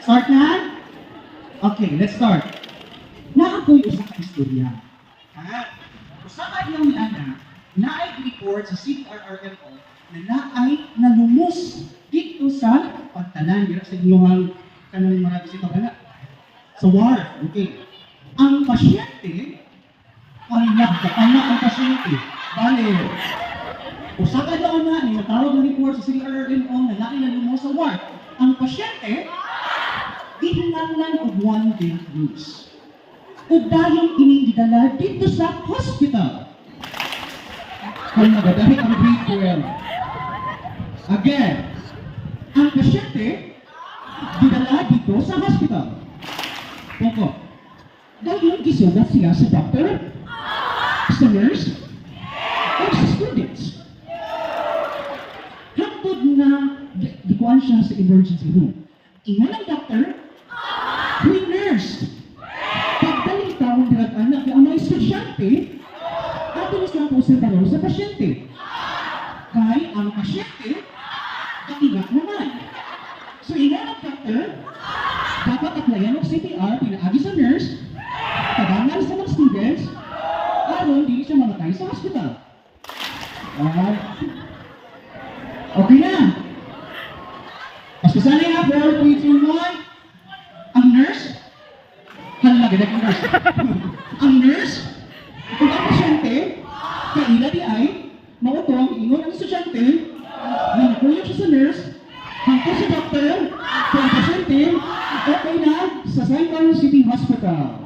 Start na? Okay, let's start. Naakoy usa ka istorya. Usa ka diyaw ni ana, naay report sa CDRRMO na naay nalumos dito sa pagtanan dira sa inyong kanang mga bisita bala. Sa ward, okay. Ang pasyente, anak ang pasyente. Bale, usa ka daw na ni natawag na report sa CDRRMO na naay nalumos sa ward. Ang pasyente, gihinanglan og 1 day cruise. Ug dahil ining gidala dito sa hospital. Kung nagadahi ang grade 12. Again, ang pasyente, gidala dito sa hospital. Poko. Dahil gisugat siya sa doctor, sa nurse, o sa students. Hangtod na dikuan siya sa emergency room. Ingon ang doctor, huy nurse, pagdaling taong dirag-anak na ang mga estudyante, atulis lang po sa pasyente. Kaya ang pasyente, katigak naman. So ingon ang doctor, dapat aplayan ng CPR, pinaagi sa nurse, tabangan sa mga students, aron hindi siya mamatay sa hospital. Okay na. Paskasanay na, 4, 3, 2, 1. Ang nurse, halaga ang nurse. Ang nurse, kung ang pasyente, kaila di ay, mautong, ingon ang estudyante, na nakuyog siya sa nurse, hangko sa doctor, kung ang pasyente, okay na sa San Carlos City Hospital.